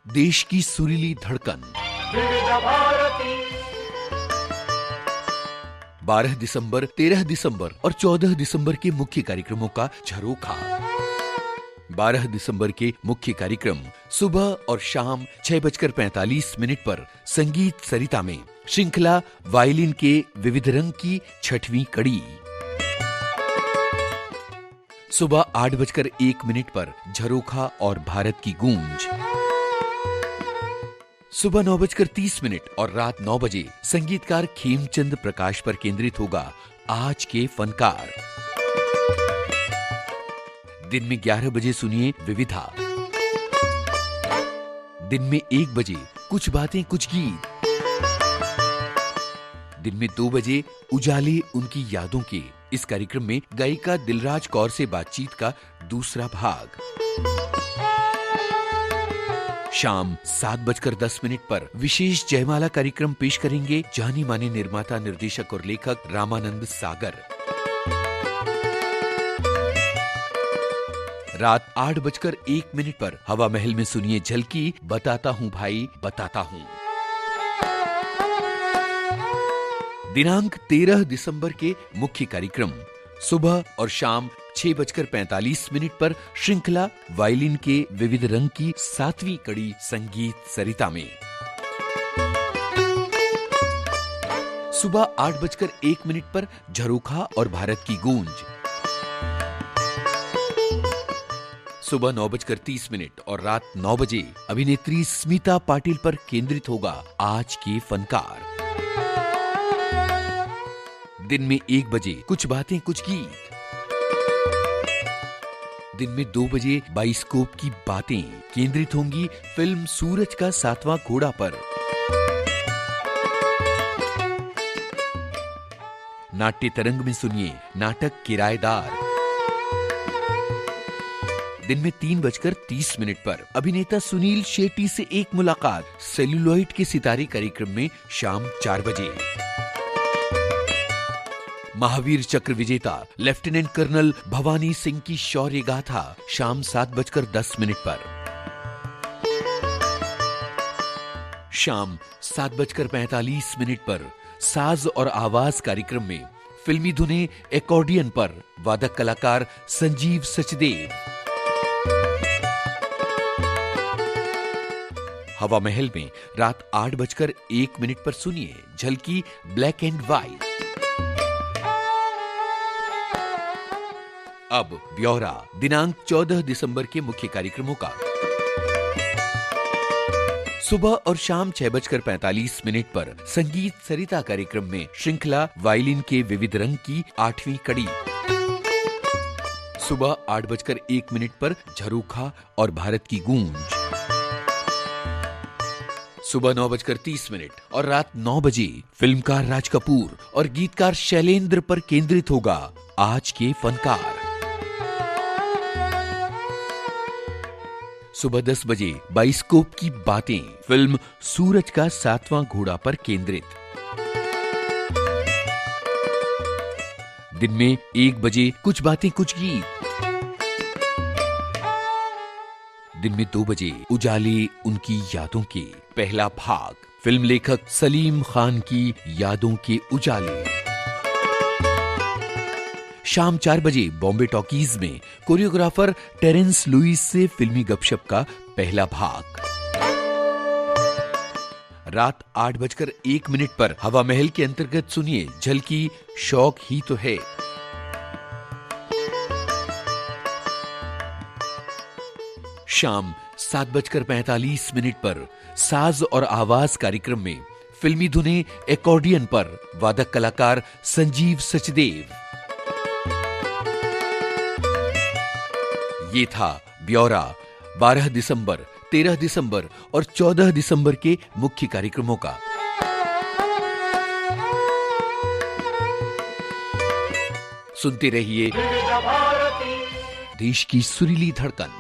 देश की सुरीली धड़कन। 12 दिसंबर, 13 दिसंबर और 14 दिसंबर के मुख्य कार्यक्रमों का झरोखा। 12 दिसंबर के मुख्य कार्यक्रम सुबह और शाम 6:45 पर संगीत सरिता में श्रृंखला वायलिन के विविध रंग की 6वीं कड़ी। सुबह 8:01 पर झरोखा और भारत की गूंज। सुबह 9:30 और रात 9 बजे संगीतकार खेमचंद प्रकाश पर केंद्रित होगा आज के फनकार। दिन में 11 बजे सुनिए विविधा। दिन में 1 बजे कुछ बातें कुछ गीत। दिन में 2 बजे उजाले उनकी यादों के। इस कार्यक्रम में गायिका दिलराज कौर से बातचीत का दूसरा भाग। शाम 7:10 पर विशेष जयमाला कार्यक्रम पेश करेंगे जानी माने निर्माता, निर्देशक और लेखक रामानंद सागर। रात 8:01 पर हवा महल में सुनिए झलकी बताता हूं भाई बताता हूं। दिनांक 13 दिसंबर के मुख्य कार्यक्रम सुबह और शाम 6:45 पर श्रृंखला वायलिन के विविध रंग की 7वीं कड़ी संगीत सरिता में। सुबह 8:01 पर झरोखा और भारत की गूंज। सुबह 9:30 और रात 9 बजे अभिनेत्री स्मिता पाटिल पर केंद्रित होगा आज के फनकार। दिन में 1 बजे कुछ बातें कुछ गीत। दिन में 2 बजे बाइस्कोप की बातें केंद्रित होंगी फिल्म सूरज का 7वां घोड़ा पर। नाट्य तरंग में सुनिए नाटक किराएदार। दिन में 3:30 पर अभिनेता सुनील शेट्टी से एक मुलाकात सेल्यूलॉइड के सितारे कार्यक्रम में शाम 4 बजे। महावीर चक्र विजेता लेफ्टिनेंट कर्नल भवानी सिंह की शौर्य गाथा शाम 7:10 पर। शाम 7:45 पर साज और आवाज कार्यक्रम में फिल्मी धुनें एकॉर्डियन पर वादक कलाकार संजीव सचदेव। हवा महल में रात 8:01 पर सुनिए झलकी ब्लैक एंड व्हाइट। अब ब्यौरा दिनांक 14 दिसंबर के मुख्य कार्यक्रमों का। सुबह और शाम 6:45 पर संगीत सरिता कार्यक्रम में श्रृंखला वायलिन के विविध रंग की 8वीं कड़ी। सुबह 8:01 पर झरोखा और भारत की गूंज। सुबह 9:30 और रात 9 बजे फिल्मकार राज कपूर और गीतकार शैलेंद्र पर केंद्रित होगा आज के फनकार। सुबह 10 बजे बाइस्कोप की बातें फिल्म सूरज का 7वां घोड़ा पर केंद्रित। दिन में 1 बजे कुछ बातें कुछ गीत। दिन में 2 बजे उजाले उनकी यादों के पहला भाग फिल्म लेखक सलीम खान की यादों के उजाले। शाम 4 बजे बॉम्बे टॉकीज में कोरियोग्राफर टेरेंस लुइस से फिल्मी गपशप का पहला भाग। रात 8:01 पर हवा महल के अंतर्गत सुनिए झलकी शौक ही तो है। शाम 7:45 पर साज और आवाज कार्यक्रम में फिल्मी धुनें एकॉर्डियन पर वादक कलाकार संजीव सचदेव। ये था ब्यौरा 12 दिसंबर, 13 दिसंबर और 14 दिसंबर के मुख्य कार्यक्रमों का। सुनते रहिए देश की सुरीली धड़कन।